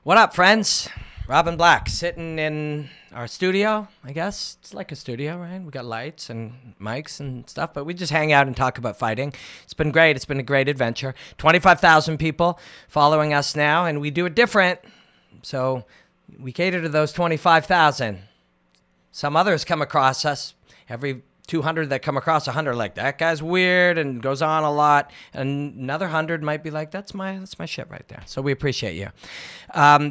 What up, friends? Robin Black sitting in our studio, I guess. It's like a studio, right? We got lights and mics and stuff, but we just hang out and talk about fighting. It's been great. It's been a great adventure. 25,000 people following us now, and we do it different. So we cater to those 25,000. Some others come across us. Every 200 that come across 100 like, that guy's weird and goes on a lot. And another 100 might be like, that's my shit right there. So we appreciate you.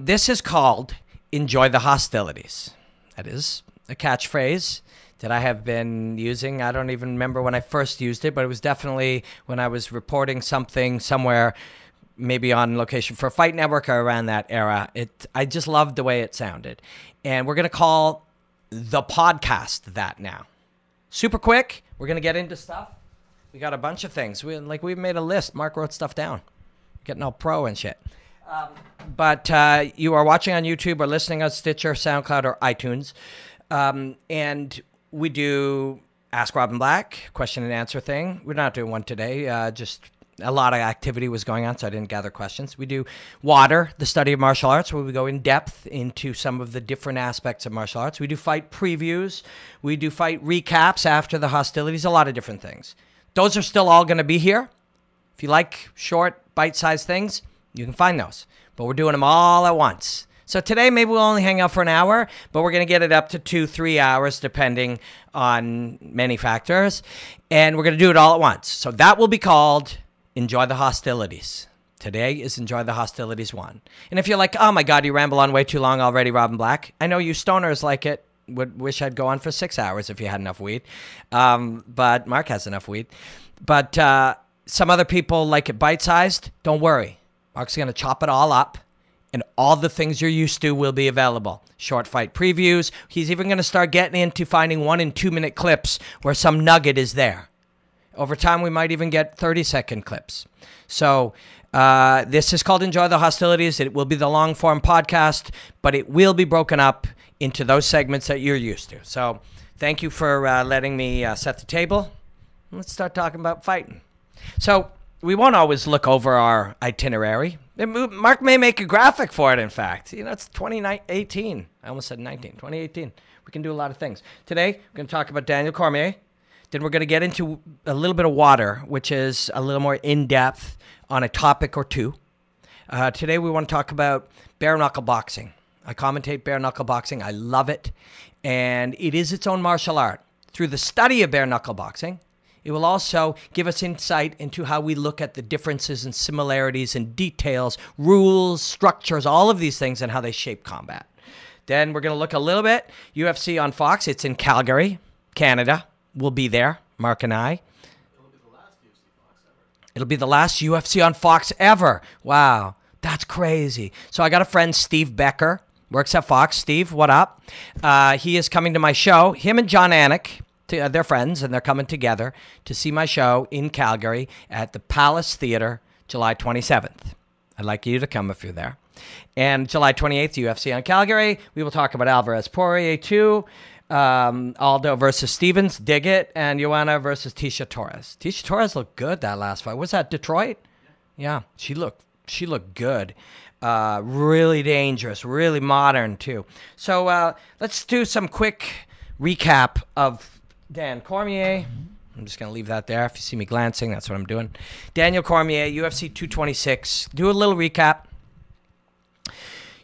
This is called Enjoy the Hostilities. That is a catchphrase that I have been using. I don't even remember when I first used it, but it was definitely when I was reporting something somewhere, maybe on location for Fight Network or around that era. I just loved the way it sounded. And we're going to call the podcast that now. Super quick. We're going to get into stuff. We got a bunch of things. We made a list. Mark wrote stuff down. Getting all pro and shit. But you are watching on YouTube or listening on Stitcher, SoundCloud, or iTunes. And we do Ask Robin Black, question and answer thing. We're not doing one today. Just a lot of activity was going on, so I didn't gather questions. We do Water, the study of martial arts, where we go in depth into some of the different aspects of martial arts. We do fight previews. We do fight recaps after the hostilities, a lot of different things. Those are still all going to be here. If you like short, bite-sized things, you can find those. But we're doing them all at once. So today, maybe we'll only hang out for an hour, but we're going to get it up to 2-3 hours, depending on many factors. And we're going to do it all at once. So that will be called Enjoy the Hostilities. Today is Enjoy the Hostilities 1. And if you're like, oh my God, you ramble on way too long already, Robin Black. I know you stoners like it. Would wish I'd go on for 6 hours if you had enough weed. But Mark has enough weed. But some other people like it bite-sized. Don't worry. Mark's going to chop it all up, and all the things you're used to will be available. Short fight previews. He's even going to start getting into finding 1- and 2-minute clips where some nugget is there. Over time, we might even get 30-second clips. So this is called Enjoy the Hostilities. It will be the long-form podcast, but it will be broken up into those segments that you're used to. So thank you for letting me set the table. Let's start talking about fighting. So we won't always look over our itinerary. Mark may make a graphic for it, in fact. You know, it's 2018. I almost said 19. 2018. We can do a lot of things. Today, we're going to talk about Daniel Cormier. Then we're going to get into a little bit of Water, which is a little more in-depth on a topic or two. Today we want to talk about Bare Knuckle Boxing. I commentate Bare Knuckle Boxing. I love it. And it is its own martial art. Through the study of Bare Knuckle Boxing, it will also give us insight into how we look at the differences and similarities and details, rules, structures, all of these things and how they shape combat. Then we're going to look a little bit UFC on Fox. It's in Calgary, Canada. We'll be there, Mark and I. It'll be the last UFC on Fox ever. Wow, that's crazy. So I got a friend, Steve Becker, works at Fox. Steve, what up? He is coming to my show. Him and John Anik, they're friends, and they're coming together to see my show in Calgary at the Palace Theater, July 27th. I'd like you to come if you're there. And July 28th, UFC on Calgary. We will talk about Alvarez Porier too. Aldo versus Stevens, dig it, and Joanna versus Tecia Torres. Tecia Torres looked good that last fight. Was that Detroit? Yeah, she looked good. Really dangerous, really modern too. So let's do some quick recap of Dan Cormier. I'm just going to leave that there. If you see me glancing, that's what I'm doing. Daniel Cormier, UFC 226. Do a little recap.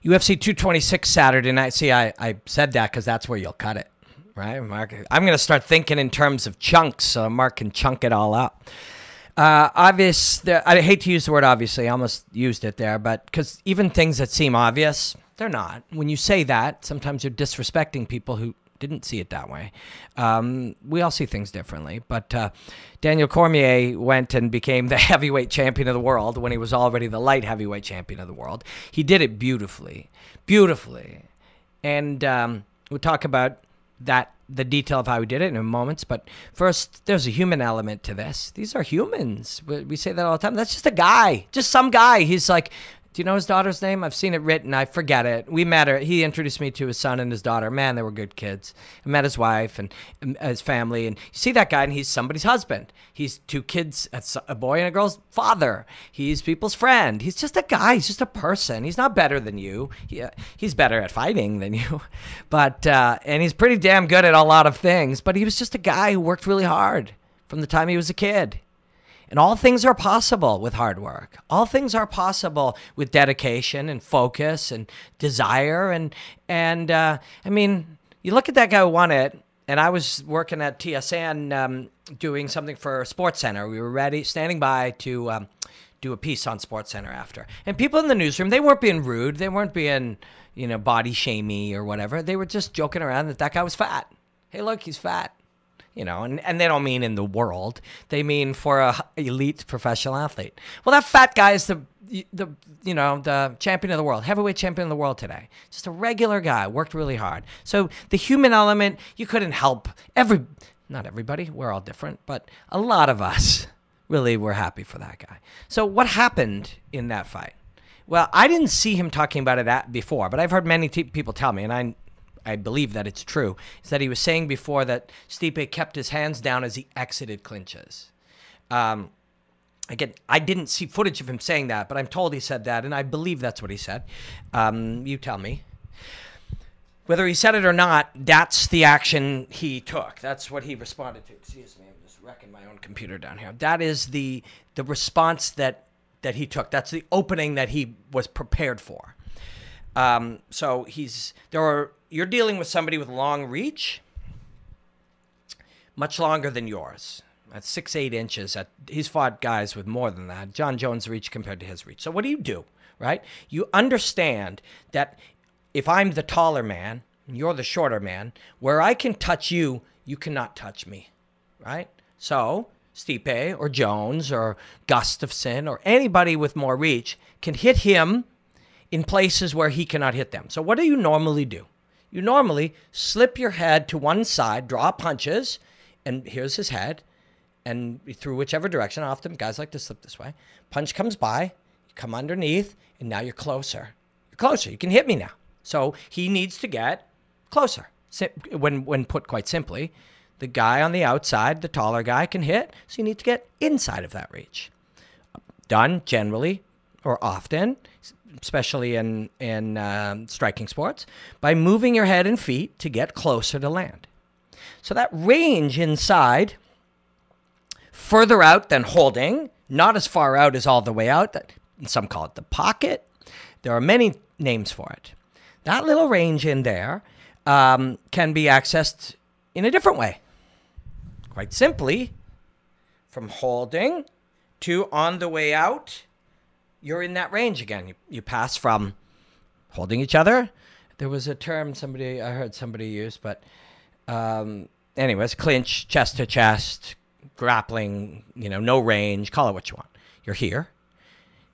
UFC 226 Saturday night. See, I said that because that's where you'll cut it. Right, Mark? I'm going to start thinking in terms of chunks so Mark can chunk it all up. I hate to use the word obviously. I almost used it there, but because even things that seem obvious, they're not. When you say that, sometimes you're disrespecting people who didn't see it that way. We all see things differently. But Daniel Cormier went and became the heavyweight champion of the world when he was already the light heavyweight champion of the world. He did it beautifully. Beautifully. And we'll talk about the detail of how he did it in moments. But first, there's a human element to this. These are humans. We say that all the time. That's just a guy. Just some guy. He's like, Do you know his daughter's name? I've seen it written. I forget it. We met her. He introduced me to his son and his daughter. Man, they were good kids. I met his wife and his family. And you see that guy, and he's somebody's husband. He's 2 kids, a boy and a girl's father. He's people's friend. He's just a guy. He's just a person. He's not better than you. He's better at fighting than you. But and he's pretty damn good at a lot of things. But he was just a guy who worked really hard from the time he was a kid. And all things are possible with hard work. All things are possible with dedication and focus and desire. And I mean, you look at that guy who won it, and I was working at TSN doing something for SportsCenter. We were standing by to do a piece on SportsCenter after. And people in the newsroom, they weren't being rude. They weren't being, body shamey or whatever. They were just joking around that guy was fat. Hey, look, he's fat. And they don't mean in the world. They mean for a elite professional athlete. Well, that fat guy is the champion of the world, heavyweight champion of the world today. Just a regular guy, worked really hard. So the human element, you couldn't help. Not everybody, we're all different, but a lot of us really were happy for that guy. So what happened in that fight? Well, I didn't see him talking about it before, but I've heard many people tell me, and I believe that it's true, is that he was saying before that Stipe kept his hands down as he exited clinches. Again, I didn't see footage of him saying that, but I'm told he said that, and I believe that's what he said. You tell me. Whether he said it or not, that's the action he took. That's what he responded to. Excuse me, I'm just wrecking my own computer down here. That is the response that he took. That's the opening that he was prepared for. So you're dealing with somebody with long reach, much longer than yours. That's 6'8" inches. He's fought guys with more than that. John Jones' reach compared to his reach. So what do? Right? You understand that if I'm the taller man and you're the shorter man, where I can touch you, you cannot touch me. Right? So Stipe or Jones or Gustafsson or anybody with more reach can hit him in places where he cannot hit them. So what do you normally do? You normally slip your head to one side, draw punches, and here's his head, and through whichever direction. Often guys like to slip this way. Punch comes by, you come underneath, and now you're closer. You're closer. You can hit me now. So he needs to get closer. When put quite simply, the guy on the outside, the taller guy, can hit, so you need to get inside of that reach. Done generally or often, especially in striking sports, by moving your head and feet to get closer to land. So that range inside, further out than holding, not as far out as all the way out. Some call it the pocket. There are many names for it. That little range in there can be accessed in a different way. Quite simply, from holding to on the way out, you're in that range again. You pass from holding each other. There was a term I heard somebody use, but anyways, clinch, chest to chest, grappling, no range, call it what you want. You're here.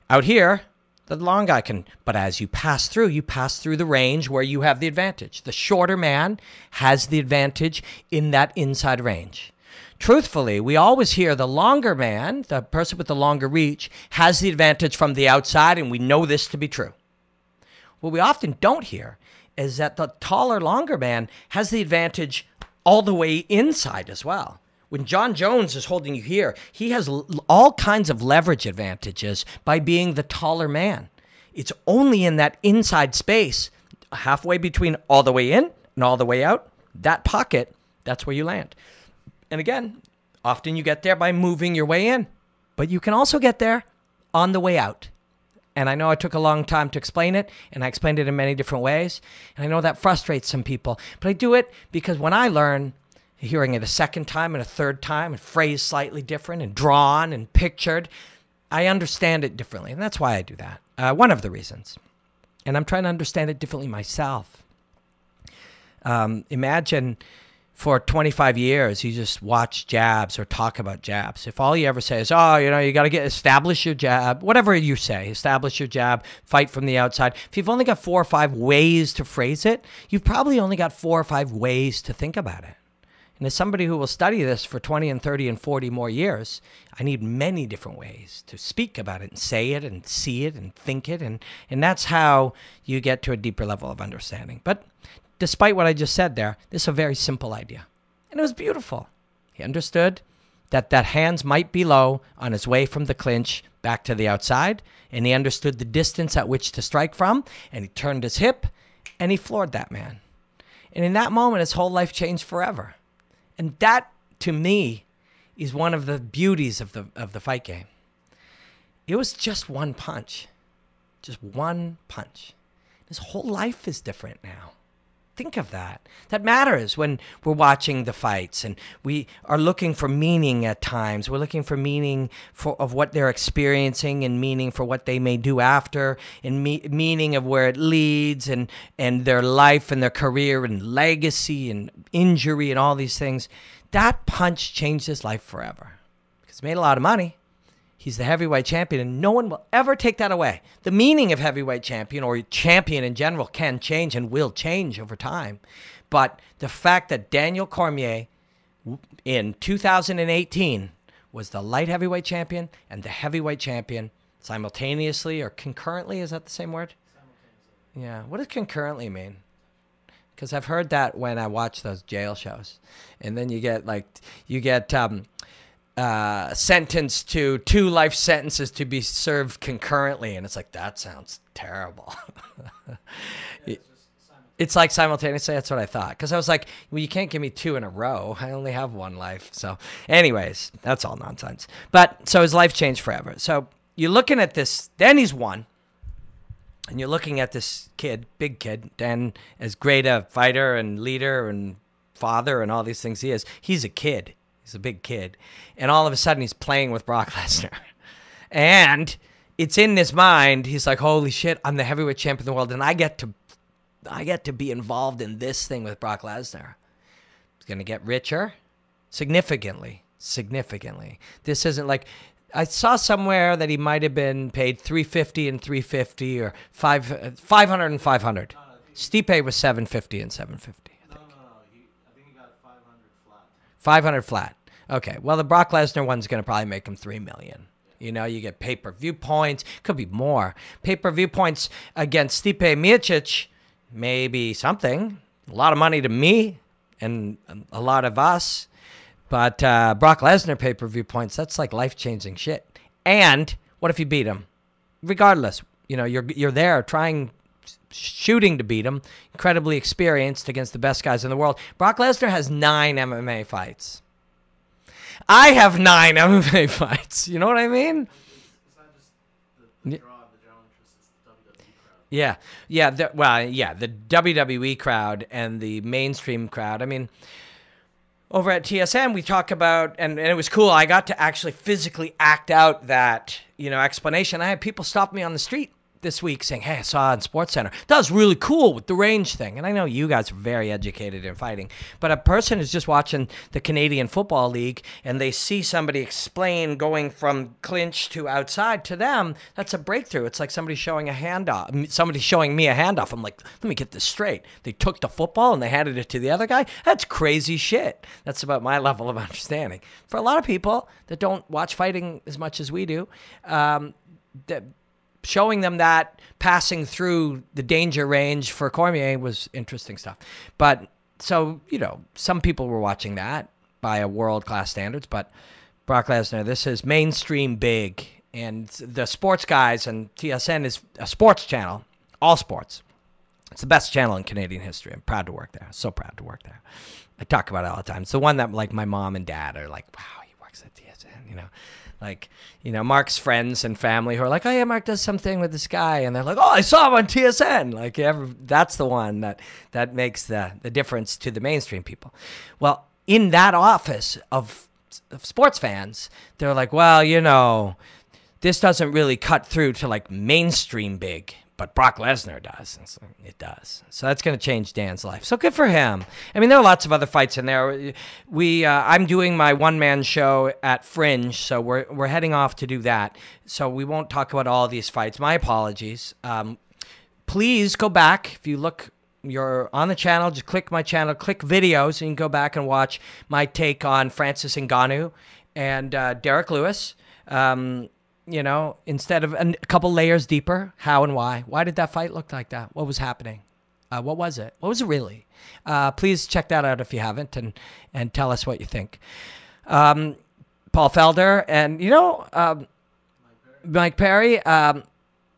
Out here, the long guy can, but as you pass through the range where you have the advantage. The shorter man has the advantage in that inside range. Truthfully, we always hear the longer man, the person with the longer reach, has the advantage from the outside, and we know this to be true. What we often don't hear is that the taller, longer man has the advantage all the way inside as well. When John Jones is holding you here, he has all kinds of leverage advantages by being the taller man. It's only in that inside space, halfway between all the way in and all the way out, that pocket, that's where you land. And again, often you get there by moving your way in, but you can also get there on the way out. And I know I took a long time to explain it, and I explained it in many different ways. And I know that frustrates some people, but I do it because when I learn, hearing it a second time and a third time, and phrased slightly different and drawn and pictured, I understand it differently. And that's why I do that. One of the reasons. And I'm trying to understand it differently myself. Imagine for 25 years, you just watch jabs or talk about jabs. If all you ever say is, you got to establish your jab, whatever you say, establish your jab, fight from the outside. If you've only got 4 or 5 ways to phrase it, you've probably only got 4 or 5 ways to think about it. And as somebody who will study this for 20 and 30 and 40 more years, I need many different ways to speak about it and say it and see it and think it. And that's how you get to a deeper level of understanding. But despite what I just said there, this is a very simple idea. And it was beautiful. He understood that hands might be low on his way from the clinch back to the outside. And he understood the distance at which to strike from. And he turned his hip and he floored that man. And in that moment, his whole life changed forever. And that, to me, is one of the beauties of the fight game. It was just one punch. Just one punch. His whole life is different now. Think of that. That matters when we're watching the fights and we are looking for meaning at times. We're looking for meaning of what they're experiencing and meaning for what they may do after and meaning of where it leads and their life and their career and legacy and injury and all these things. That punch changed his life forever because he made a lot of money. He's the heavyweight champion, and no one will ever take that away. The meaning of heavyweight champion or champion in general can change and will change over time. But the fact that Daniel Cormier in 2018 was the light heavyweight champion and the heavyweight champion simultaneously or concurrently, is that the same word? Simultaneously. Yeah. What does concurrently mean? Because I've heard that when I watch those jail shows. And then you get sentenced to 2 life sentences to be served concurrently. And it's like, that sounds terrible. It's like simultaneously. That's what I thought. Because I was like, well, you can't give me 2 in a row. I only have 1 life. So anyways, that's all nonsense. But so his life changed forever. So you're looking at this. Then he's won. And you're looking at this kid, big kid, and as great a fighter and leader and father and all these things he is, he's a kid. He's a big kid. And all of a sudden, he's playing with Brock Lesnar. And it's in his mind. He's like, holy shit, I'm the heavyweight champion of the world, and I get to be involved in this thing with Brock Lesnar. He's going to get richer significantly. This isn't like... I saw somewhere that he might have been paid $350 and $350 or $500 and $500. Stipe was $750 and $750. I think he got $500 flat. $500 flat. Okay. Well, the Brock Lesnar one's going to probably make him $3 million. You know, you get pay-per-view points. Could be more. Pay-per-view points against Stipe Miocic, maybe something. A lot of money to me and a lot of us. But Brock Lesnar pay-per-view points, that's like life-changing shit. And what if you beat him? Regardless, you know, you're there shooting to beat him, incredibly experienced against the best guys in the world. Brock Lesnar has 9 MMA fights. I have 9 MMA fights. You know what I mean? It's not just the draw of the general interest, it's the WWE crowd. The WWE crowd and the mainstream crowd. I mean... Over at TSN, we talk about, and it was cool, I got to actually physically act out that, explanation. I had people stop me on the street this week saying, hey, I saw it in SportsCenter. That was really cool with the range thing. And I know you guys are very educated in fighting, but a person who's just watching the Canadian Football League and they see somebody explain going from clinch to outside, to them, that's a breakthrough. It's like somebody showing a handoff. Somebody showing me a handoff. I'm like, let me get this straight. They took the football and they handed it to the other guy. That's crazy shit. That's about my level of understanding. For a lot of people that don't watch fighting as much as we do, showing them that passing through the danger range for Cormier was interesting stuff. But so, some people were watching that by a world-class standards, but Brock Lesnar, this is mainstream big. And the sports guys, and TSN is a sports channel, all sports. It's the best channel in Canadian history. I'm proud to work there. So proud to work there. I talk about it all the time. It's the one that like my mom and dad are like, wow, he works at TSN, Like, Mark's friends and family who are like, oh, yeah, Mark does something with this guy. And they're like, oh, I saw him on TSN. Like, that's the one that makes the difference to the mainstream people. Well, in that office of sports fans, they're like, well, this doesn't really cut through to, like, mainstream big. But Brock Lesnar does. And so it does. So that's going to change Dan's life. So good for him. I mean, there are lots of other fights in there. I'm doing my one-man show at Fringe, so we're heading off to do that. So we won't talk about all these fights. My apologies. Please go back. If you look you're on the channel, just click my channel, click videos, and you can go back and watch my take on Francis Ngannou and Derek Lewis. Instead of a couple layers deeper, how and why. Why did that fight look like that? What was happening? What was it? What was it really? Please check that out if you haven't, and tell us what you think. Paul Felder and, Mike Perry.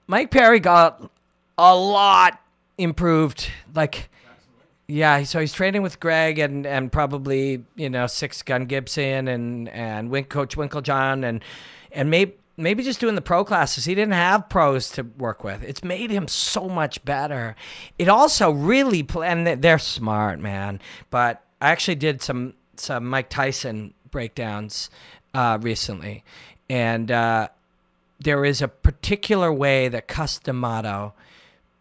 Mike Perry got a lot improved. So he's training with Greg and probably, Six Gun Gibson and Coach Winklejohn and maybe just doing the pro classes. He didn't have pros to work with. It's made him so much better. It also really, and they're smart, man. But I actually did some Mike Tyson breakdowns recently. And there is a particular way that Cus D'Amato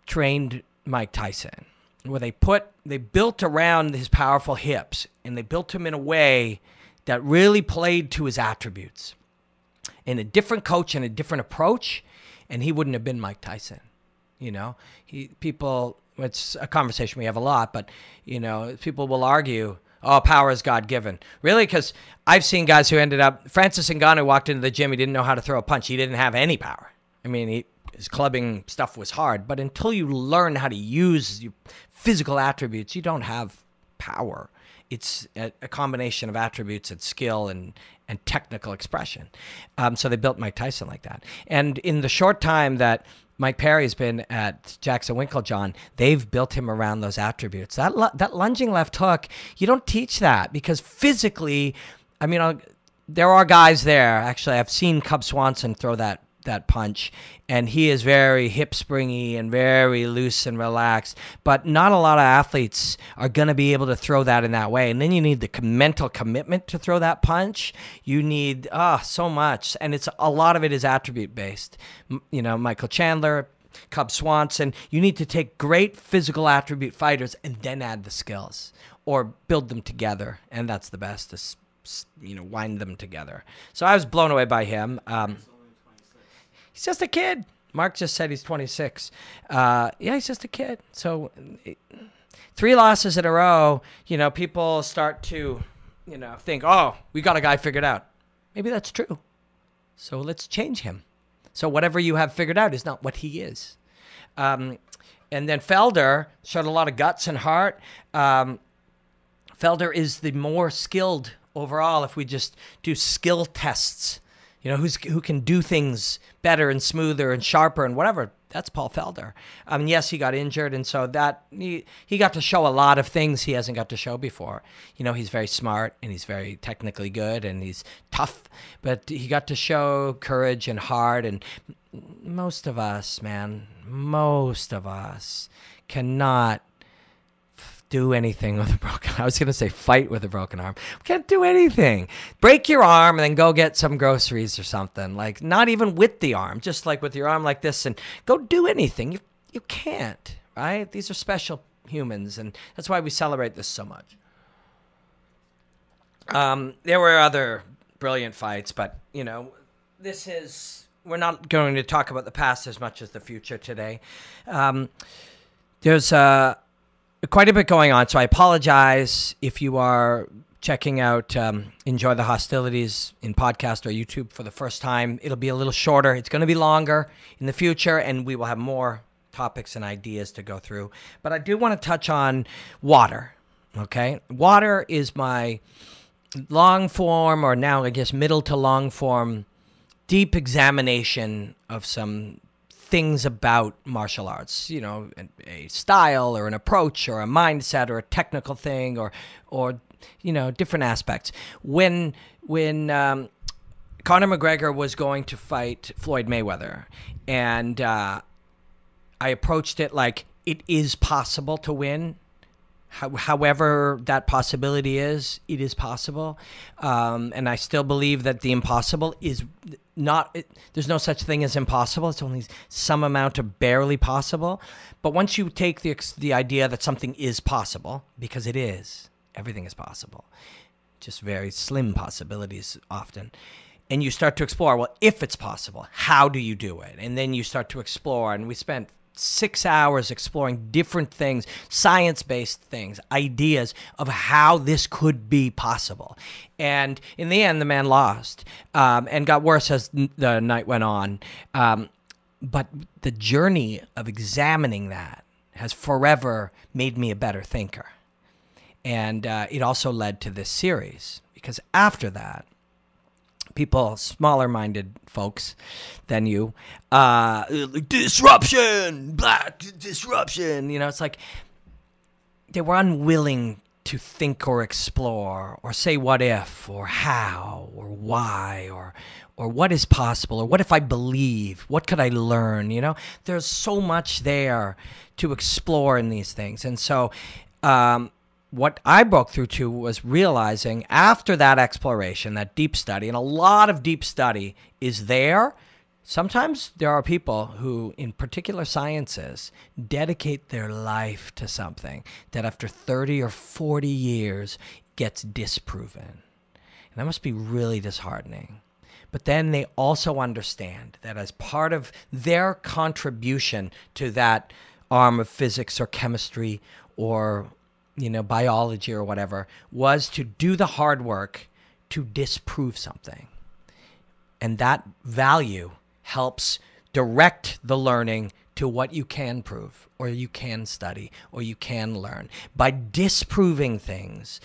trained Mike Tyson, where they built around his powerful hips, and they built him in a way that really played to his attributes. And a different coach and a different approach, and he wouldn't have been Mike Tyson. It's a conversation we have a lot, but, people will argue, oh, power is God-given. Really? Because I've seen guys who ended up, Francis Ngannou walked into the gym, he didn't know how to throw a punch. He didn't have any power. I mean, his clubbing stuff was hard, but until you learn how to use your physical attributes, you don't have power. It's a combination of attributes and skill and technical expression. So they built Mike Tyson like that. And in the short time that Mike Perry's been at Jackson Winklejohn, they've built him around those attributes. That lunging left hook, you don't teach that because physically, there are guys there. Actually, I've seen Cub Swanson throw that punch, and he is very hip springy and very loose and relaxed, but not a lot of athletes are going to be able to throw that in that way. And then you need the mental commitment to throw that punch. You need so much, and a lot of it is attribute based. Michael Chandler, Cub Swanson, you need to take great physical attribute fighters and then add the skills or build them together, and that's the best, wind them together. So I was blown away by him. He's just a kid. Mark just said he's 26. He's just a kid. So 3 losses in a row, people start to, think, oh, we got a guy figured out. Maybe that's true. So let's change him. So whatever you have figured out is not what he is. And then Felder showed a lot of guts and heart. Felder is the more skilled overall if we just do skill tests. Who can do things better and smoother and sharper and whatever. That's Paul Felder. Yes, he got injured, and so that he got to show a lot of things he hasn't got to show before. He's very smart, and he's very technically good, and he's tough, but he got to show courage and heart, and most of us cannot do anything with a broken arm. I was going to say fight with a broken arm. We can't do anything. Break your arm and then go get some groceries or something. Not even with the arm, just with your arm like this, and go do anything. You can't, right? These are special humans, and that's why we celebrate this so much. There were other brilliant fights, but, we're not going to talk about the past as much as the future today. There's quite a bit going on, so I apologize if you are checking out Enjoy the Hostilities in podcast or YouTube for the first time. It'll be a little shorter. It's going to be longer in the future, and we will have more topics and ideas to go through. But I do want to touch on water, okay? Water is my long form, or now I guess middle to long form, deep examination of some things about martial arts, a style or an approach or a mindset or a technical thing or different aspects. When Conor McGregor was going to fight Floyd Mayweather, and I approached it like it is possible to win. However that possibility is, it is possible. And I still believe that the impossible is not, there's no such thing as impossible. It's only some amount of barely possible. But once you take the idea that something is possible, because it is, everything is possible, just very slim possibilities often. And you start to explore, well, if it's possible, how do you do it? And then you start to explore, and we spent 6 hours exploring different things, science-based things, ideas of how this could be possible. And in the end, the man lost and got worse as the night went on. But the journey of examining that has forever made me a better thinker. And it also led to this series, because after that, people, smaller-minded folks than you, disruption, black disruption. You know, it's like they were unwilling to think or explore or say what if or how or why or what is possible or what if I believe, what could I learn, you know? There's so much there to explore in these things. And so what I broke through to was realizing after that exploration, that deep study, and a lot of deep study is there. Sometimes there are people who, in particular sciences, dedicate their life to something that after 30 or 40 years gets disproven. And that must be really disheartening. But then they also understand that as part of their contribution to that arm of physics or chemistry or biology or whatever, was to do the hard work to disprove something. And that value helps direct the learning to what you can prove or you can study or you can learn. By disproving things,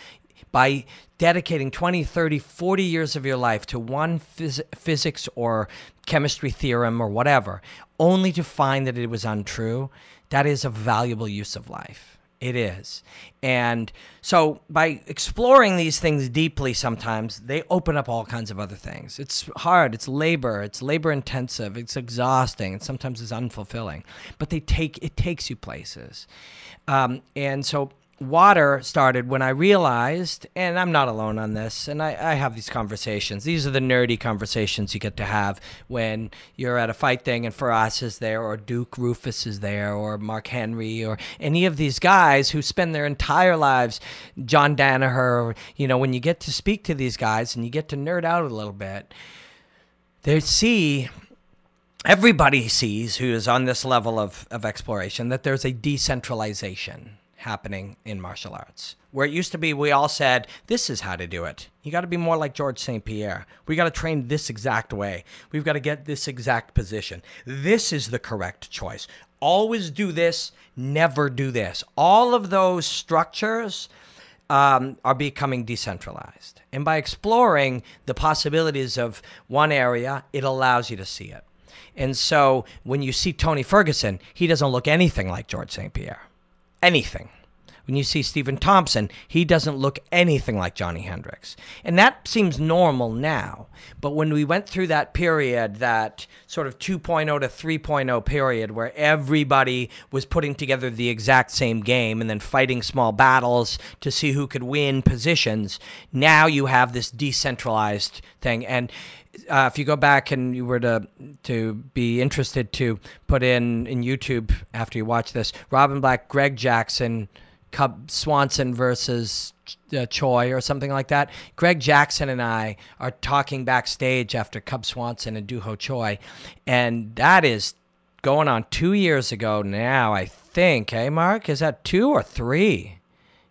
by dedicating 20, 30, 40 years of your life to one physics or chemistry theorem or whatever, only to find that it was untrue, that is a valuable use of life. It is. And so by exploring these things deeply sometimes, they open up all kinds of other things. It's hard. It's labor intensive. It's exhausting. And sometimes it's unfulfilling. But it takes you places. And so water started when I realized, and I'm not alone on this, and I have these conversations. These are the nerdy conversations you get to have when you're at a fight thing and Faraz is there or Duke Rufus is there or Mark Henry or any of these guys who spend their entire lives, John Danaher, when you get to speak to these guys and you get to nerd out a little bit, everybody sees who is on this level of exploration that there's a decentralization happening in martial arts. Where it used to be, we all said, this is how to do it. You got to be more like George St. Pierre. We got to train this exact way. We've got to get this exact position. This is the correct choice. Always do this, never do this. All of those structures are becoming decentralized. And by exploring the possibilities of one area, it allows you to see it. And so when you see Tony Ferguson, he doesn't look anything like George St. Pierre. Anything. When you see Stephen Thompson, he doesn't look anything like Johnny Hendricks. And that seems normal now. But when we went through that period, that sort of 2.0 to 3.0 period where everybody was putting together the exact same game and then fighting small battles to see who could win positions, now you have this decentralized thing. And if you go back and you were to be interested to put in YouTube after you watch this, Robin Black, Greg Jackson, Cub Swanson versus Choi or something like that. Greg Jackson and I are talking backstage after Cub Swanson and Doo Ho Choi, and that is going on 2 years ago now, I think. Hey, Mark, is that 2 or 3?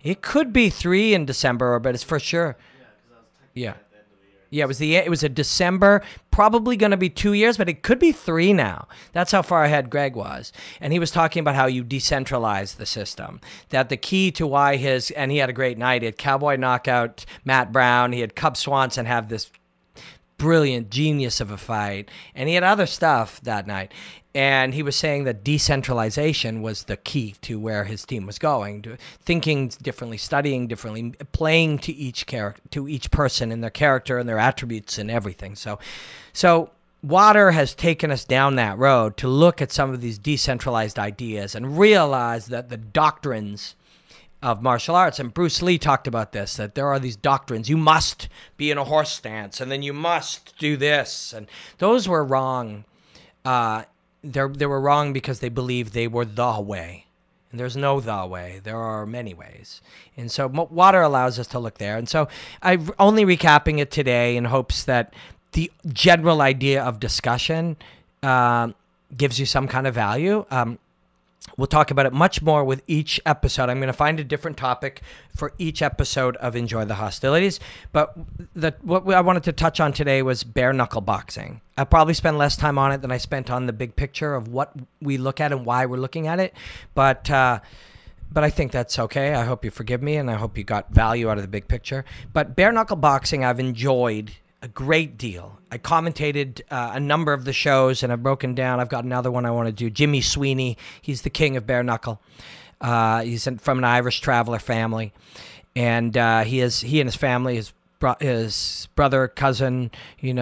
It could be 3 in December, but it's for sure. Yeah, because I was technically Yeah. at the end of the year. Yeah, it was a December, probably going to be 2 years, but it could be 3 now. That's how far ahead Greg was. And he was talking about how you decentralize the system. That the key to why and he had a great night. He had Cowboy knockout Matt Brown. He had Cub Swanson have this brilliant genius of a fight. And he had other stuff that night. And he was saying that decentralization was the key to where his team was going, to thinking differently, studying differently, playing to each character, to each person and their character and their attributes and everything. So water has taken us down that road to look at some of these decentralized ideas and realize that the doctrines of martial arts, and Bruce Lee talked about this, that there are these doctrines. You must be in a horse stance, and then you must do this. And those were wrong. They were wrong because they believed they were the way. And there's no the way. There are many ways. And so water allows us to look there. And so I'm only recapping it today in hopes that the general idea of discussion gives you some kind of value. We'll talk about it much more with each episode. I'm going to find a different topic for each episode of Enjoy the Hostilities. But what I wanted to touch on today was bare knuckle boxing. I'll probably spend less time on it than I spent on the big picture of what we look at and why we're looking at it. But I think that's okay. I hope you forgive me, and I hope you got value out of the big picture. But bare knuckle boxing I've enjoyed a great deal. I commentated a number of the shows, and I've broken down. I've got another one I want to do. Jimmy Sweeney, he's the king of bare knuckle. He's from an Irish traveler family, and he and his family, his brother, cousin, his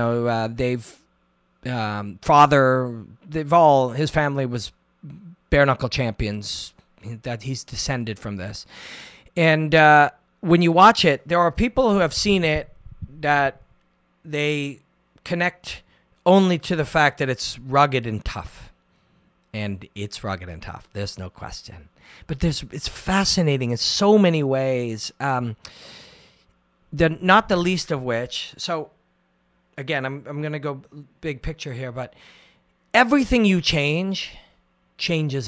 family was bare knuckle champions. That he's descended from this, and when you watch it, there are people who have seen it that they connect only to the fact that it's rugged and tough. And it's rugged and tough. There's no question. But it's fascinating in so many ways. Not the least of which, so again, I'm going to go big picture here, but everything you changes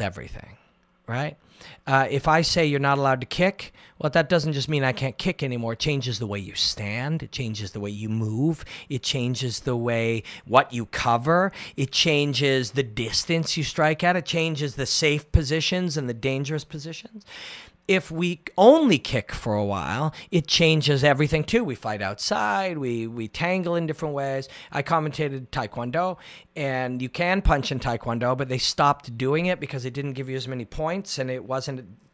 everything, right? If I say you're not allowed to kick, well, that doesn't just mean I can't kick anymore. It changes the way you stand. It changes the way you move. It changes the way what you cover. It changes the distance you strike at. It changes the safe positions and the dangerous positions. If we only kick for a while, it changes everything too. We fight outside. We tangle in different ways. I commentated Taekwondo, and you can punch in Taekwondo, but they stopped doing it because it didn't give you as many points, and it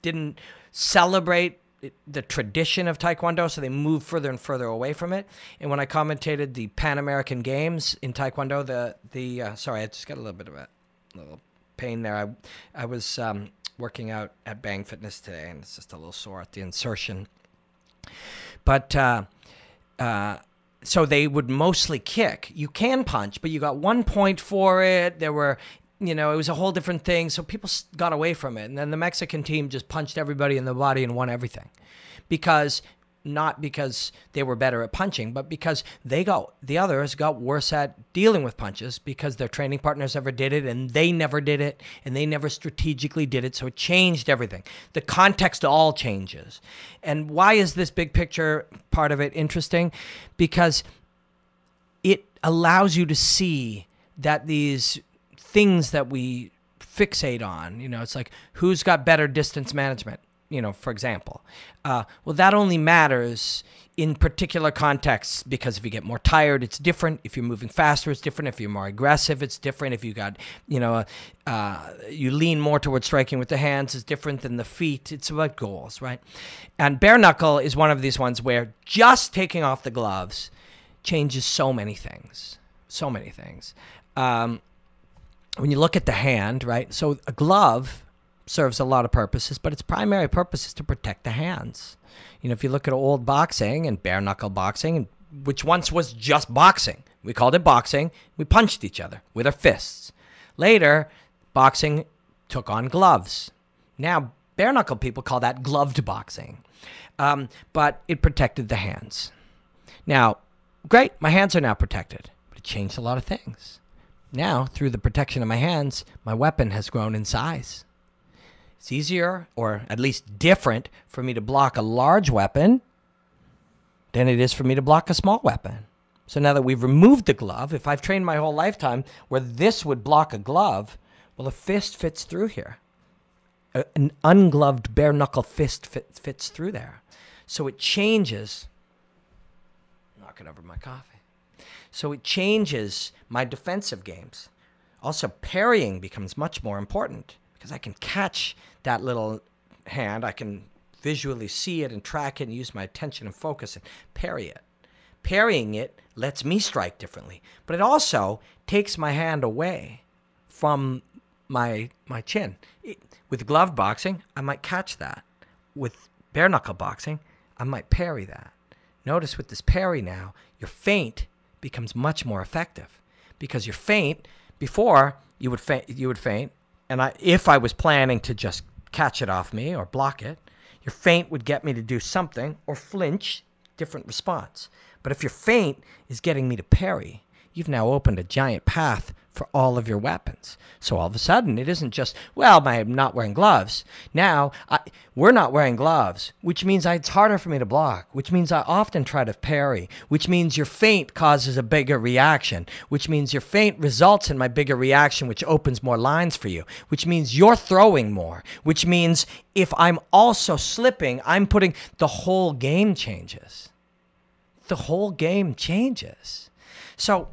didn't celebrate the tradition of Taekwondo, so they moved further and further away from it. And when I commentated the Pan American Games in Taekwondo, sorry, I just got a little bit of a little pain there. I was working out at Bang Fitness today, and it's just a little sore at the insertion. But so they would mostly kick. You can punch, but you got 1 point for it. There were, it was a whole different thing. So people got away from it. And then the Mexican team just punched everybody in the body and won everything. Not because they were better at punching, but because the others got worse at dealing with punches because their training partners never did it, and they never did it, and they never strategically did it. So it changed everything. The context all changes. And why is this big picture part of it interesting? Because it allows you to see that these things that we fixate on, it's like, who's got better distance management? For example, well, that only matters in particular contexts because if you get more tired, it's different. If you're moving faster, it's different. If you're more aggressive, it's different. If you got, you lean more towards striking with the hands, it's different than the feet. It's about goals, right? And bare knuckle is one of these ones where just taking off the gloves changes so many things. So many things. When you look at the hand, right? So a glove serves a lot of purposes, but its primary purpose is to protect the hands. If you look at old boxing and bare knuckle boxing, which once was just boxing, we called it boxing, we punched each other with our fists. Later, boxing took on gloves. Now, bare knuckle people call that gloved boxing, but it protected the hands. Now, great, my hands are now protected, but it changed a lot of things. Now, through the protection of my hands, my weapon has grown in size. It's easier, or at least different, for me to block a large weapon than it is for me to block a small weapon. So now that we've removed the glove, if I've trained my whole lifetime where this would block a glove, well, a fist fits through here. An ungloved bare knuckle fist fits through there. So it changes. Knocking over my coffee. So it changes my defensive games. Also, parrying becomes much more important, because I can catch that little hand. I can visually see it and track it and use my attention and focus and parry it. Parrying it lets me strike differently, but it also takes my hand away from my chin. With glove boxing, I might catch that. With bare knuckle boxing, I might parry that. Notice with this parry now, your feint becomes much more effective, because your feint, before you would feint, and if I was planning to just catch it off me or block it, your feint would get me to do something, or flinch, different response. But if your feint is getting me to parry, you've now opened a giant path for all of your weapons. So all of a sudden, it isn't just, well, I'm not wearing gloves. Now, we're not wearing gloves, which means it's harder for me to block, which means I often try to parry, which means your feint causes a bigger reaction, which means your feint results in my bigger reaction, which opens more lines for you, which means you're throwing more, which means if I'm also slipping, I'm putting, the whole game changes. The whole game changes. So,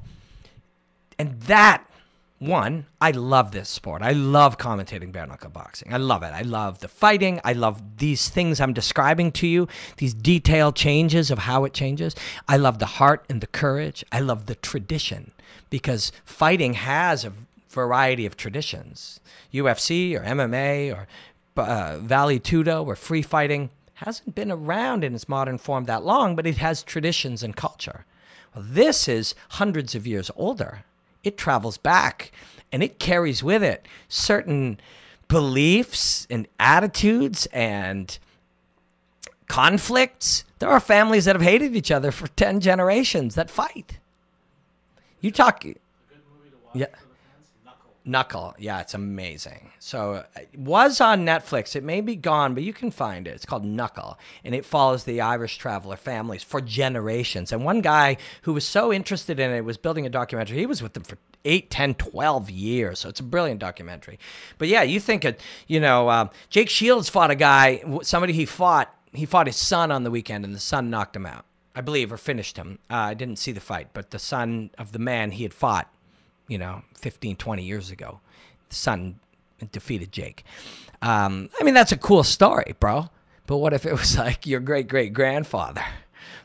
and that, one, I love this sport. I love commentating bare knuckle boxing. I love it. I love the fighting. I love these things I'm describing to you, these detailed changes of how it changes. I love the heart and the courage. I love the tradition, because fighting has a variety of traditions. UFC or MMA or Vale Tudo or free fighting hasn't been around in its modern form that long, but it has traditions and culture. Well, this is hundreds of years older. It travels back, and it carries with it certain beliefs and attitudes and conflicts. There are families that have hated each other for 10 generations that fight. You talk... A good movie to watch Yeah. for the fans. Knuckle. Yeah, it's amazing. So it was on Netflix. It may be gone, but you can find it. It's called Knuckle, and it follows the Irish traveler families for generations. And one guy who was so interested in it was building a documentary. He was with them for 8, 10, 12 years. So it's a brilliant documentary. But yeah, you think it, Jake Shields fought a guy, somebody he fought his son on the weekend, and the son knocked him out, I believe, or finished him. I didn't see the fight, but the son of the man he had fought, 15, 20 years ago, the son defeated Jake. That's a cool story, bro. But what if it was like your great-great-grandfather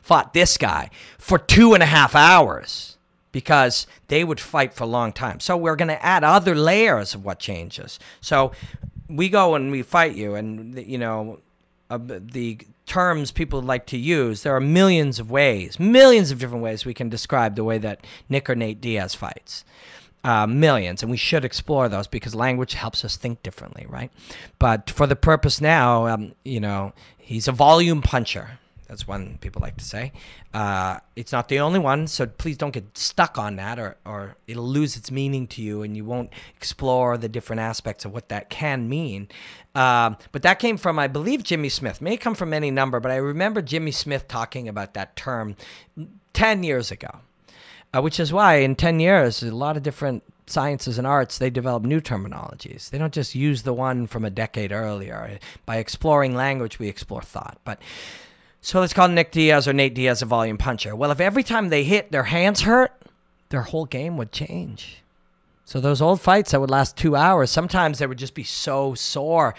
fought this guy for 2.5 hours? Because they would fight for a long time. So we're going to add other layers of what changes. So we go and we fight you, and, the terms people like to use, there are millions of different ways we can describe the way that Nick or Nate Diaz fights. Millions, and we should explore those because language helps us think differently, right? But for the purpose now, he's a volume puncher. That's one people like to say. It's not the only one, so please don't get stuck on that, or it'll lose its meaning to you, and you won't explore the different aspects of what that can mean. But that came from, I believe, Jimmy Smith. May come from any number, but I remember Jimmy Smith talking about that term 10 years ago. Which is why in 10 years, a lot of different sciences and arts, they develop new terminologies. They don't just use the one from a decade earlier. By exploring language, we explore thought. But so let's call Nick Diaz or Nate Diaz a volume puncher. Well, if every time they hit, their hands hurt, their whole game would change. So those old fights that would last 2 hours, sometimes they would just be so sore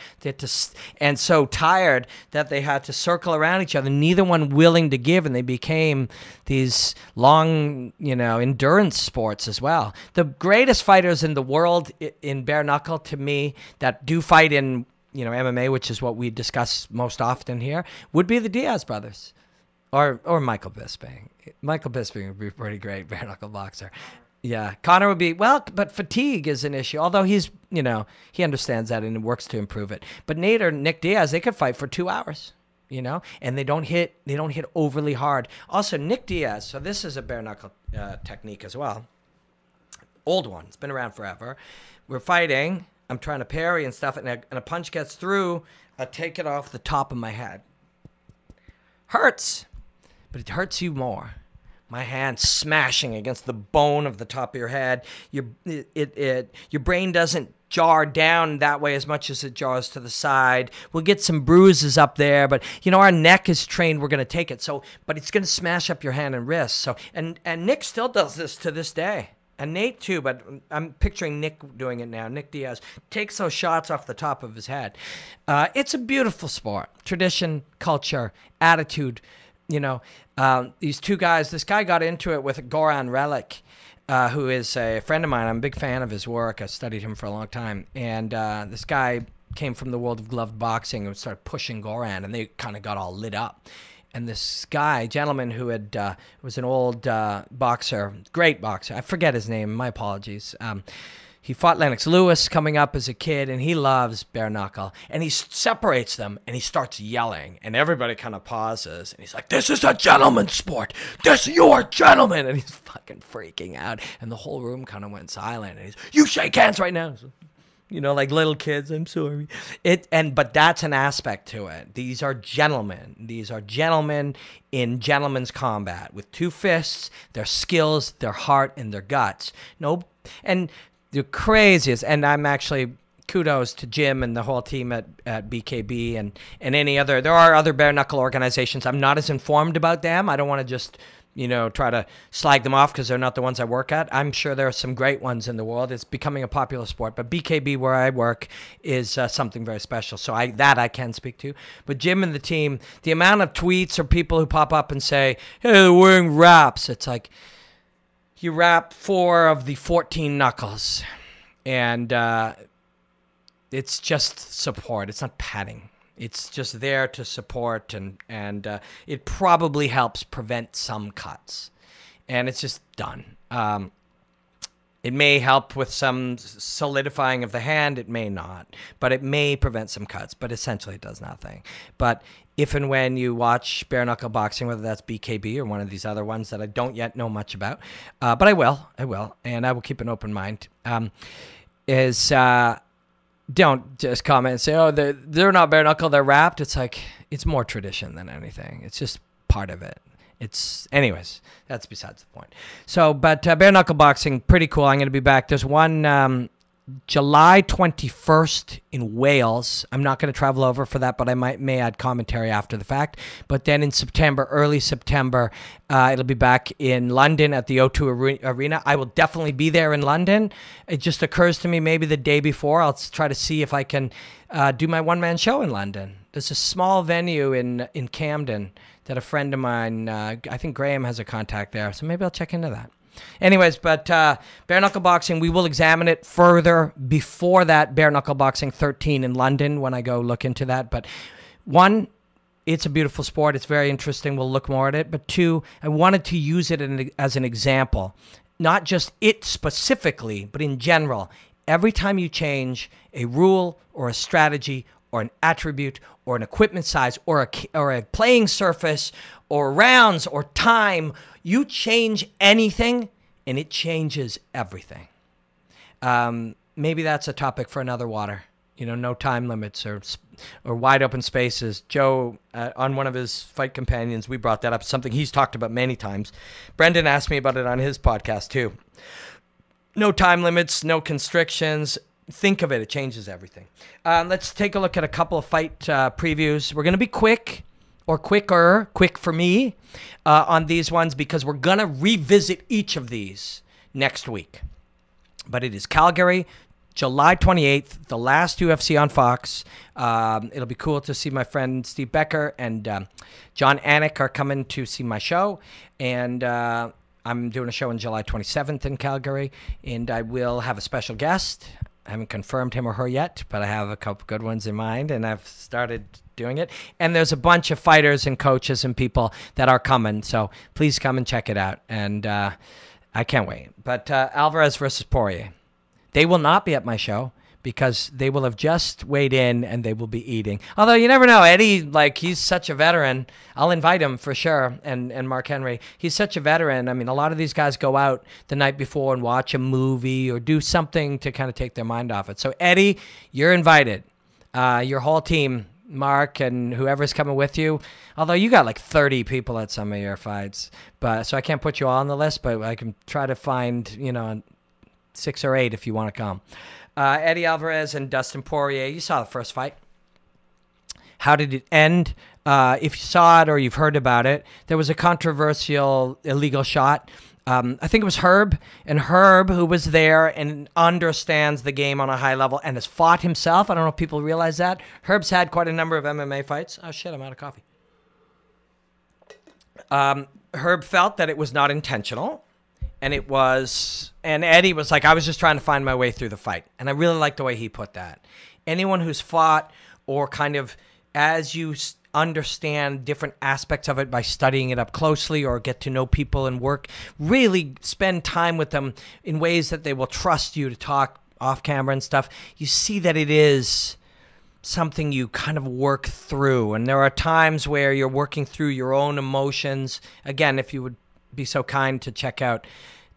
and so tired that they had to circle around each other, neither one willing to give, and they became these long, endurance sports as well. The greatest fighters in the world in bare knuckle, to me, that do fight in MMA, which is what we discuss most often here, would be the Diaz brothers or Michael Bisping. Michael Bisping would be a pretty great bare knuckle boxer. Yeah, Conor would be, but fatigue is an issue, although he's, he understands that and works to improve it. But Nate or Nick Diaz, they could fight for 2 hours, and they don't hit overly hard. Also, Nick Diaz, so this is a bare knuckle technique as well. Old one, it's been around forever. We're fighting, I'm trying to parry and stuff, and a punch gets through, I take it off the top of my head. Hurts, but it hurts you more. My hand smashing against the bone of the top of your head. Your brain doesn't jar down that way as much as it jars to the side. We'll get some bruises up there, but our neck is trained. We're going to take it. So, but it's going to smash up your hand and wrist. So, and Nick still does this to this day, and Nate too. But I'm picturing Nick doing it now. Nick Diaz takes those shots off the top of his head. It's a beautiful sport. Tradition, culture, attitude. These two guys, this guy got into it with Goran Relic, who is a friend of mine. I'm a big fan of his work. I studied him for a long time. And this guy came from the world of gloved boxing and started pushing Goran, and they kind of got all lit up. And this gentleman who was an old boxer, great boxer, I forget his name, my apologies. he fought Lennox Lewis coming up as a kid, and he loves bare knuckle. And he separates them, and he starts yelling, and everybody kind of pauses, and he's like, "This is a gentleman's sport. You're gentlemen," and he's fucking freaking out, and the whole room kind of went silent. And he's, "You shake hands right now." So, like little kids. I'm sorry. But that's an aspect to it. These are gentlemen. These are gentlemen in gentlemen's combat with two fists, their skills, their heart, and their guts. And the craziest, and I'm actually, kudos to Jim and the whole team at BKB and any other, there are other bare knuckle organizations. I'm not as informed about them. I don't want to just, try to slag them off because they're not the ones I work at. I'm sure there are some great ones in the world. It's becoming a popular sport, but BKB, where I work, is something very special. So I can speak to. But Jim and the team, the amount of tweets or people who pop up and say, "Hey, they're wearing wraps," it's like, you wrap 4 of the 14 knuckles, and it's just support. It's not padding. It's just there to support, and it probably helps prevent some cuts. And it's just done. It may help with some solidifying of the hand. It may not. But it may prevent some cuts. But essentially it does nothing. But if and when you watch bare knuckle boxing, whether that's BKB or one of these other ones that I don't yet know much about, but I will, and I will keep an open mind, don't just comment and say, "Oh, they're not bare knuckle, they're wrapped." It's like, it's more tradition than anything. It's just part of it. Anyways, that's besides the point. So, but bare knuckle boxing, pretty cool. I'm going to be back. There's one July 21st in Wales. I'm not going to travel over for that, but I may add commentary after the fact. But then in September, early September, it'll be back in London at the O2 Arena. I will definitely be there in London. It just occurs to me maybe the day before, I'll try to see if I can do my one-man show in London. There's a small venue in Camden that a friend of mine, I think Graham has a contact there, so maybe I'll check into that. Anyways, but bare knuckle boxing, we will examine it further before that. Bare knuckle boxing 13 in London when I go look into that. But 1, it's a beautiful sport. It's very interesting. We'll look more at it. But 2, I wanted to use it as an example, not just it specifically, but in general. Every time you change a rule or a strategy or an attribute or an equipment size or a playing surface or rounds or time, you change anything and it changes everything. Maybe that's a topic for another water. No time limits or wide open spaces. Joe, on one of his fight companions, we brought that up, something he's talked about many times. Brendan asked me about it on his podcast too. No time limits, no constrictions. Think of it. It changes everything. Let's take a look at a couple of fight previews. We're going to be quick or quick for me on these ones because we're going to revisit each of these next week. But it is Calgary, July 28th, the last UFC on Fox. It'll be cool to see my friend Steve Becker and John Anik are coming to see my show. And I'm doing a show on July 27th in Calgary, and I will have a special guest. I haven't confirmed him or her yet, but I have a couple good ones in mind, and I've started doing it. And there's a bunch of fighters and coaches and people that are coming, so please come and check it out. And I can't wait. But Alvarez versus Porier. They will not be at my show because they will have just weighed in and they will be eating. Although you never know. Eddie, he's such a veteran. I'll invite him for sure. And Mark Henry, he's such a veteran. I mean, a lot of these guys go out the night before and watch a movie or do something to kind of take their mind off it. So Eddie, you're invited. Your whole team, Mark and whoever's coming with you. Although you got 30 people at some of your fights. So I can't put you all on the list, but I can try to find, 6 or 8 if you want to come. Eddie Alvarez and Dustin Porier. You saw the first fight. How did it end? If you saw it or you've heard about it, there was a controversial illegal shot. I think it was Herb. And Herb, who was there and understands the game on a high level and has fought himself. I don't know if people realize that. Herb's had quite a number of MMA fights. Oh, shit, I'm out of coffee. Herb felt that it was not intentional. And Eddie was like, I was just trying to find my way through the fight. And I really like the way he put that. Anyone who's fought or kind of, as you understand different aspects of it by studying it up closely or get to know people and work, really spend time with them in ways that they will trust you to talk off camera and stuff, you see that it is something you kind of work through. And there are times where you're working through your own emotions. Again, if you would be so kind to check out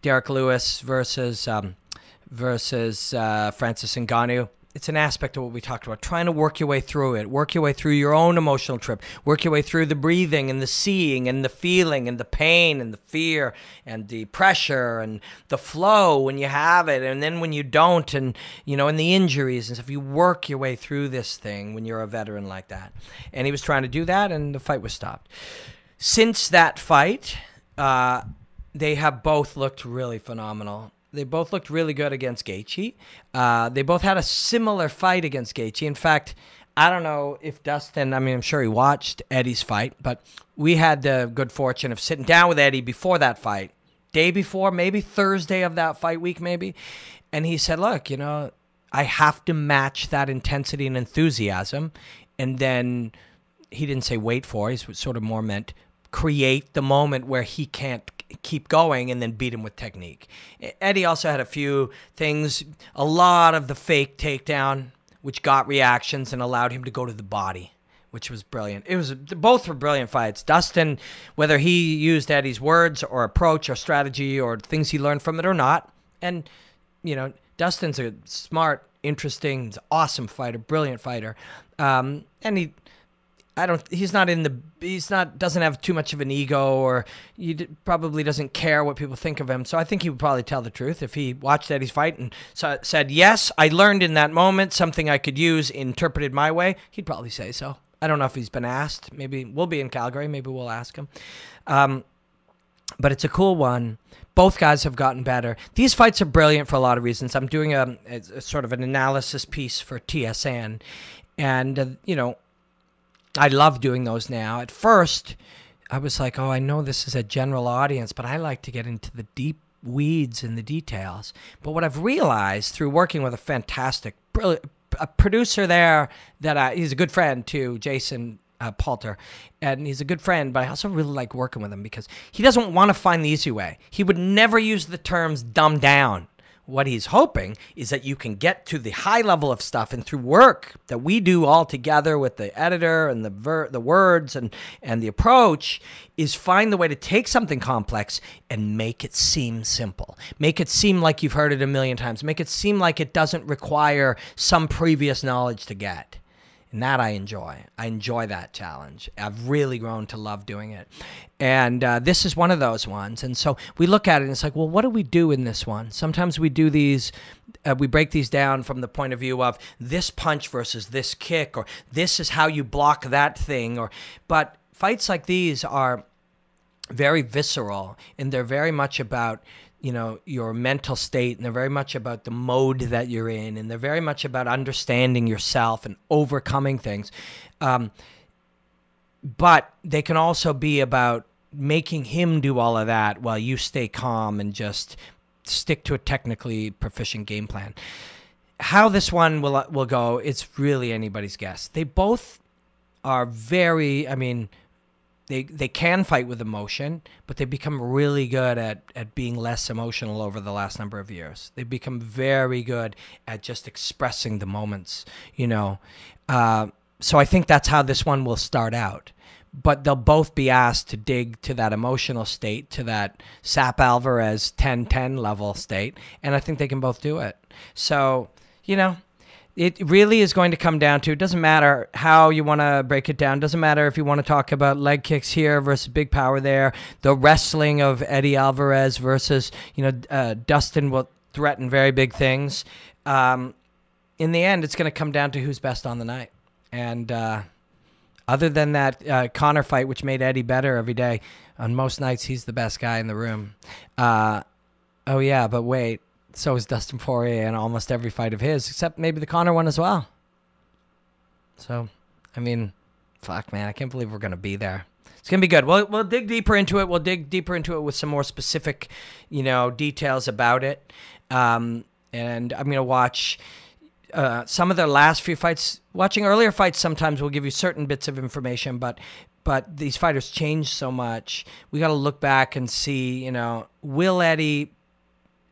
Derek Lewis versus Francis Ngannou. It's an aspect of what we talked about, trying to work your way through it, work your way through your own emotional trip, work your way through the breathing and the seeing and the feeling and the pain and the fear and the pressure and the flow when you have it, and then when you don't, and, you know, and the injuries and stuff. You work your way through this thing when you're a veteran like that. And he was trying to do that, and the fight was stopped. Since that fight, they have both looked really phenomenal. They both looked really good against Gaethje. They both had a similar fight against Gaethje. In fact, I don't know if Dustin, I mean, I'm sure he watched Eddie's fight, but we had the good fortune of sitting down with Eddie before that fight, day before, maybe Thursday of that fight week, maybe. And he said, look, you know, I have to match that intensity and enthusiasm. And then he didn't say wait for, he sort of more meant create the moment where he can't keep going and then beat him with technique. Eddie also had a few things, a lot of the fake takedown, which got reactions and allowed him to go to the body, which was brilliant. Both were brilliant fights. Dustin, whether he used Eddie's words or approach or strategy or things he learned from it or not, and, you know, Dustin's a smart, interesting, awesome fighter, brilliant fighter, and doesn't have too much of an ego, or probably doesn't care what people think of him. So I think he would probably tell the truth if he watched Eddie's fight and said, yes, I learned in that moment something I could use interpreted my way. He'd probably say so. I don't know if he's been asked. Maybe we'll be in Calgary. Maybe we'll ask him. But it's a cool one. Both guys have gotten better. These fights are brilliant for a lot of reasons. I'm doing a sort of an analysis piece for TSN. And, you know, I love doing those now. At first, I was like, oh, I know this is a general audience, but I like to get into the deep weeds and the details. But what I've realized through working with a fantastic, brilliant a producer there, he's a good friend too, Jason Palter, and he's a good friend, but I also really like working with him because he doesn't want to find the easy way. He would never use the terms dumb down. What he's hoping is that you can get to the high level of stuff, and through work that we do all together with the editor and the words and the approach, is find the way to take something complex and make it seem simple. Make it seem like you've heard it a million times. Make it seem like it doesn't require some previous knowledge to get. And that I enjoy. I enjoy that challenge. I've really grown to love doing it. And this is one of those ones. And so we look at it and it's like, well, what do we do in this one? Sometimes we do these, we break these down from the point of view of this punch versus this kick, or this is how you block that thing. But fights like these are very visceral, and they're very much about, you know, your mental state, and they're very much about the mode that you're in, and they're very much about understanding yourself and overcoming things. But they can also be about making him do all of that while you stay calm and just stick to a technically proficient game plan. How this one will go, it's really anybody's guess. They both are very, I mean, They can fight with emotion, but they become really good at being less emotional over the last number of years. They've become very good at just expressing the moments, you know. So I think that's how this one will start out. But they'll both be asked to dig to that emotional state, to that Sap Alvarez 10-10 level state, and I think they can both do it. So, you know, it really is going to come down to, it doesn't matter how you want to break it down. It doesn't matter if you want to talk about leg kicks here versus big power there, the wrestling of Eddie Alvarez versus, you know, Dustin will threaten very big things. In the end, it's going to come down to who's best on the night. And other than that Conor fight, which made Eddie better every day, on most nights he's the best guy in the room. Oh yeah, but wait. So is Dustin Porier in almost every fight of his, except maybe the Conor one as well. So, I mean, fuck, man, I can't believe we're going to be there. It's going to be good. We'll dig deeper into it. We'll dig deeper into it with some more specific, you know, details about it. And I'm going to watch some of their last few fights. Watching earlier fights sometimes will give you certain bits of information, but these fighters change so much. We got to look back and see, you know, will Eddie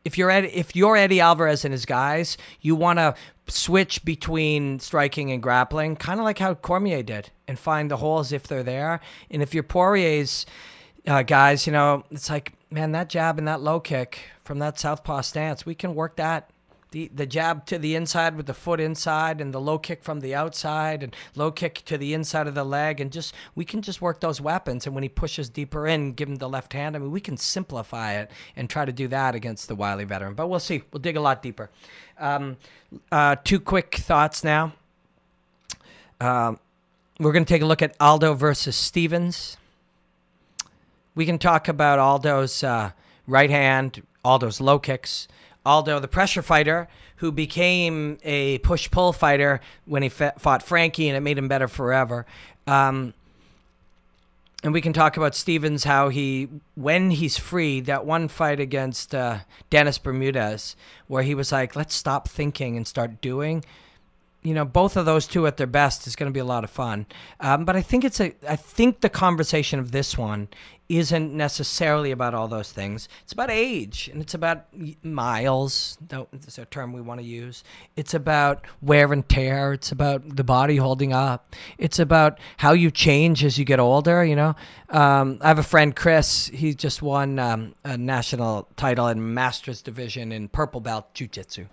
if you're Eddie Alvarez and his guys, you want to switch between striking and grappling, kind of like how Cormier did, and find the holes if they're there. And if you're Poirier's guys, you know, it's like, man, that jab and that low kick from that southpaw stance, we can work that. The jab to the inside with the foot inside, and the low kick from the outside, and low kick to the inside of the leg, and we can just work those weapons. And when he pushes deeper in, give him the left hand. I mean, we can simplify it and try to do that against the wily veteran. But we'll see. We'll dig a lot deeper. 2 quick thoughts now. We're going to take a look at Aldo versus Stevens. We can talk about Aldo's right hand, Aldo's low kicks. Aldo, the pressure fighter, who became a push-pull fighter when he fought Frankie, and it made him better forever. And we can talk about Stevens, how when he's free, that one fight against Dennis Bermudez, where he was like, let's stop thinking and start doing. You know, both of those two at their best is going to be a lot of fun. But I think the conversation of this one isn't necessarily about all those things. It's about age, and it's about miles. That's a term we want to use. It's about wear and tear. It's about the body holding up. It's about how you change as you get older, you know. I have a friend, Chris. He just won a national title in Masters Division in purple belt jiu-jitsu.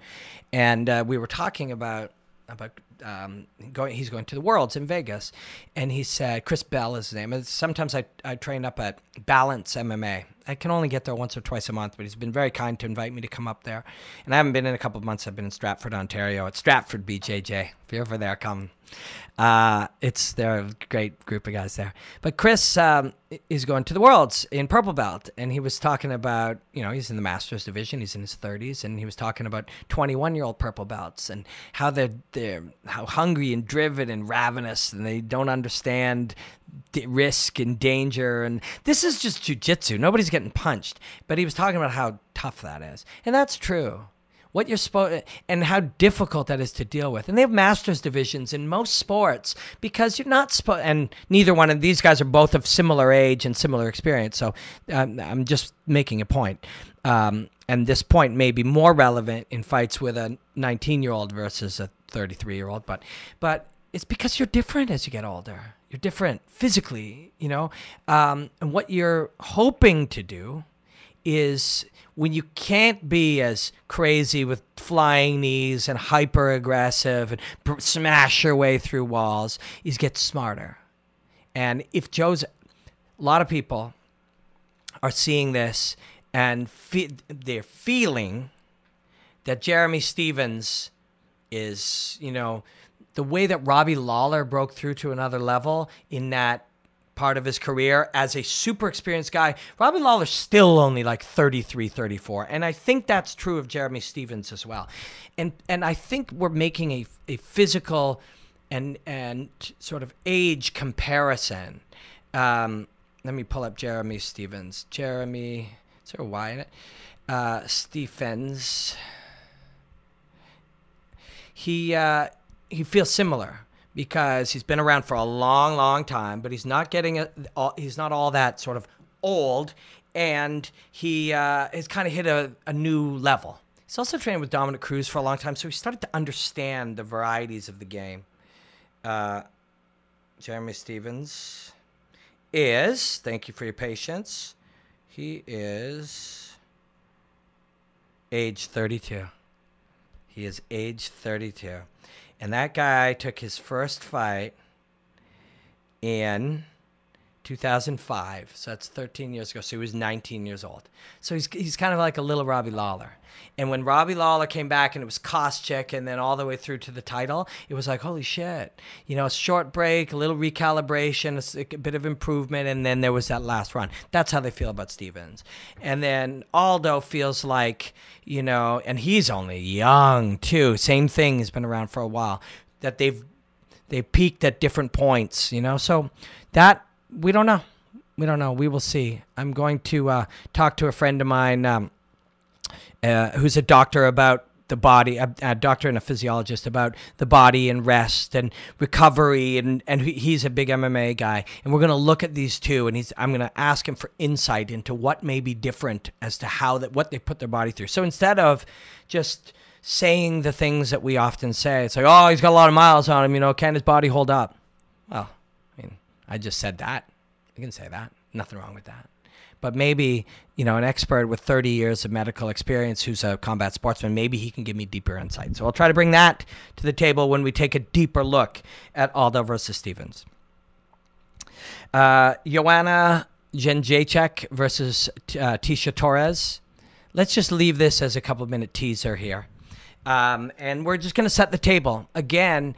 And we were talking about he's going to the Worlds in Vegas, and he said, Chris Bell is his name. And sometimes I train up at Balance MMA. I can only get there once or twice a month, but he's been very kind to invite me to come up there. And I haven't been in a couple of months. I've been in Stratford, Ontario, at Stratford BJJ. If you're over there, come. They're a great group of guys there. But Chris is going to the Worlds in purple belt, and he was talking about, you know, he's in the Masters division, he's in his 30s, and he was talking about 21-year-old purple belts and how they're how hungry and driven and ravenous, and they don't understand risk and danger. And this is just jiu-jitsu. Nobody's getting punched. But he was talking about how tough that is, and that's true. What you're supposed, and how difficult that is to deal with. And they have masters divisions in most sports because you're not supposed, and neither one of these guys are both of similar age and similar experience. So I'm just making a point. And this point may be more relevant in fights with a 19-year-old versus a 33-year-old. But it's because you're different as you get older. You're different physically, you know. And what you're hoping to do is, when you can't be as crazy with flying knees and hyper aggressive and smash your way through walls, is get smarter. And if a lot of people are seeing this and they're feeling that Jeremy Stevens is, you know, the way that Robbie Lawler broke through to another level in that part of his career as a super experienced guy. Robbie Lawler's still only like 33, 34. And I think that's true of Jeremy Stevens as well. And I think we're making a physical and sort of age comparison. Let me pull up Jeremy Stevens. Jeremy, is there a Y in it? Stephens. He feels similar, because he's been around for a long, long time, but he's not he's not all that sort of old, and he has kind of hit a new level. He's also trained with Dominic Cruz for a long time, so he started to understand the varieties of the game. Jeremy Stevens is, thank you for your patience, he is age 32. He is age 32. And that guy took his first fight in 2005. So that's 13 years ago. So he was 19 years old. So he's kind of like a little Robbie Lawler. And when Robbie Lawler came back and it was Koscheck and then all the way through to the title, it was like, holy shit. You know, a short break, a little recalibration, a bit of improvement, and then there was that last run. That's how they feel about Stevens. And then Aldo feels like, you know, and he's only young too. Same thing, has been around for a while, that they've peaked at different points, you know. So that, we don't know. We don't know. We will see. I'm going to talk to a friend of mine who's a doctor about the body, a doctor and a physiologist, about the body and rest and recovery, and he's a big MMA guy, and we're going to look at these two, and I'm going to ask him for insight into what may be different as to what they put their body through. So instead of just saying the things that we often say, it's like, oh, he's got a lot of miles on him, can his body hold up? Well, I mean, I just said that. I can say that. Nothing wrong with that. But maybe, an expert with 30 years of medical experience who's a combat sportsman, maybe he can give me deeper insight. So I'll try to bring that to the table when we take a deeper look at Aldo versus Stephens. Joanna Jedrzejczyk versus Tecia Torres. Let's just leave this as a couple-minute teaser here. And we're just going to set the table. Again,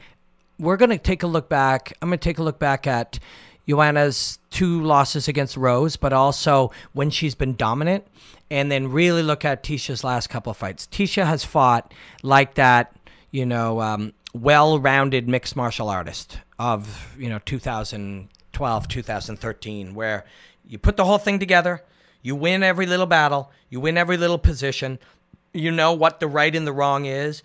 we're going to take a look back. I'm going to take a look back at Joanna's 2 losses against Rose, but also when she's been dominant, and then really look at Tecia's last couple of fights. Tecia has fought like that, well-rounded mixed martial artist of, 2012, 2013, where you put the whole thing together, you win every little battle, you win every little position, you know what the right and the wrong is.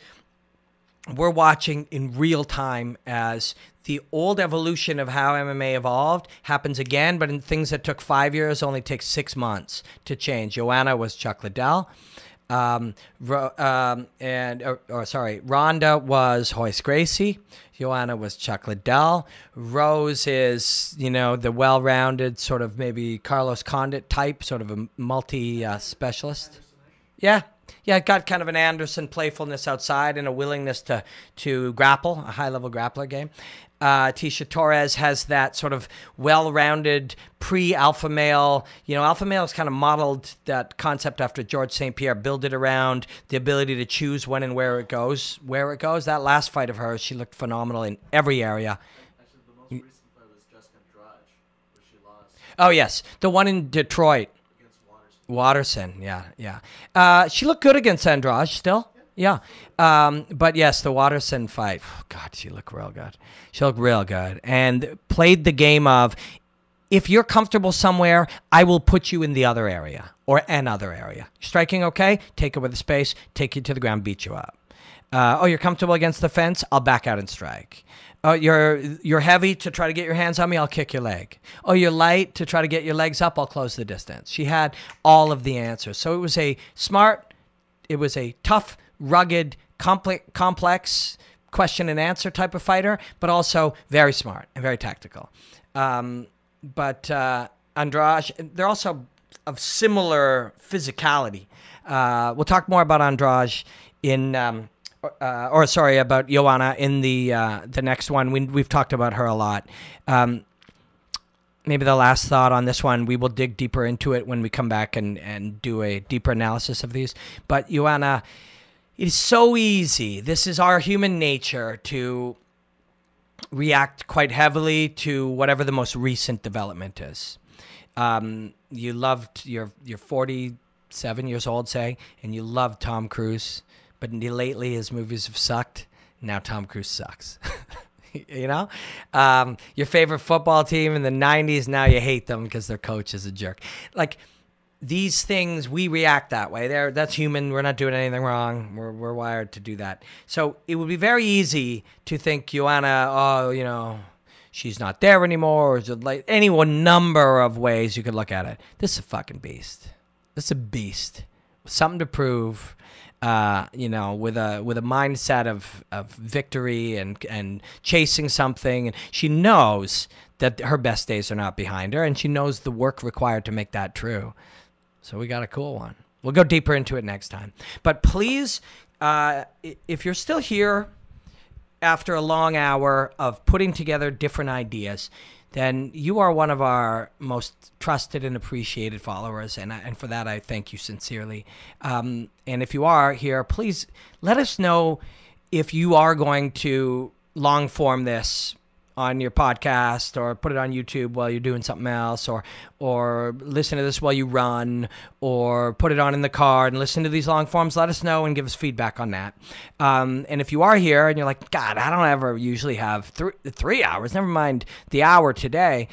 We're watching in real time as the old evolution of how MMA evolved happens again, but in things that took 5 years only takes 6 months to change. Joanna was Chuck Liddell. Ronda was Hoist Gracie. Joanna was Chuck Liddell. Rose is, the well-rounded sort of maybe Carlos Condit type, sort of a multi-specialist. Yeah, got kind of an Anderson playfulness outside and a willingness to grapple, a high-level grappler game. Tecia Torres has that sort of well-rounded pre-alpha male. Alpha male has kind of modeled that concept after George St. Pierre, built it around the ability to choose when and where it goes. That last fight of hers, she looked phenomenal in every area. Actually, the most recent fight was Jessica Andrade, where she lost. Oh, yes. The one in Detroit. Against Watterson. Yeah. She looked good against Andrade still. Yeah. But yes, the Watterson fight, oh God, she looked real good. She looked real good and played the game of, if you're comfortable somewhere, I will put you in the other area or another area. Striking okay? Take it with the space, take you to the ground, beat you up. You're comfortable against the fence? I'll back out and strike. Oh, you're heavy to try to get your hands on me? I'll kick your leg. Oh, you're light to try to get your legs up? I'll close the distance. She had all of the answers. So it was a tough, rugged, complex question and answer type of fighter, but also very smart and very tactical. But Andrade, they're also of similar physicality. We'll talk more about Andrade about Joanna in the next one. We've talked about her a lot. Maybe the last thought on this one, we will dig deeper into it when we come back and do a deeper analysis of these. But Joanna, it is so easy. This is our human nature to react quite heavily to whatever the most recent development is. You're 47 years old, say, and you love Tom Cruise, but lately his movies have sucked. Now Tom Cruise sucks. Your favorite football team in the 90s, now you hate them because their coach is a jerk. Like, these things, we react that way. That's human. We're not doing anything wrong. We're wired to do that. So it would be very easy to think Joanna, she's not there anymore, or like any one number of ways you could look at it. This is a fucking beast. This is a beast. Something to prove. With a mindset of victory and chasing something. And she knows that her best days are not behind her, and she knows the work required to make that true. So we got a cool one. We'll go deeper into it next time. But please, if you're still here after a long hour of putting together different ideas, then you are one of our most trusted and appreciated followers, and for that I thank you sincerely. And if you are here, please let us know if you are going to long form this on your podcast, or put it on YouTube while you're doing something else, or listen to this while you run, or put it on in the car and listen to these long forms. Let us know and give us feedback on that. And if you are here and you're like, God, I don't ever usually have 3 hours, never mind the hour today,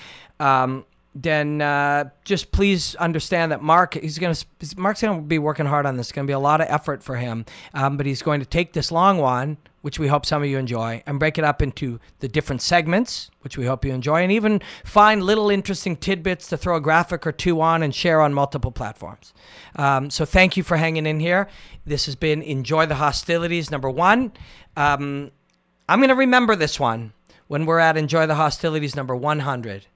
just please understand that Mark's going to be working hard on this. It's going to be a lot of effort for him, but he's going to take this long one, which we hope some of you enjoy, and break it up into the different segments, which we hope you enjoy, and even find little interesting tidbits to throw a graphic or two on and share on multiple platforms. So thank you for hanging in here. This has been Enjoy the Hostilities #1. I'm going to remember this one when we're at Enjoy the Hostilities number 100.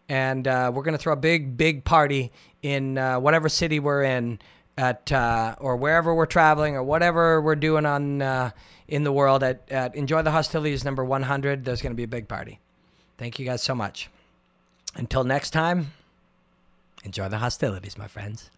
And we're going to throw a big party in whatever city we're in or wherever we're traveling or whatever we're doing in the world at Enjoy the Hostilities number 100. There's going to be a big party. Thank you guys so much. Until next time, enjoy the hostilities, my friends.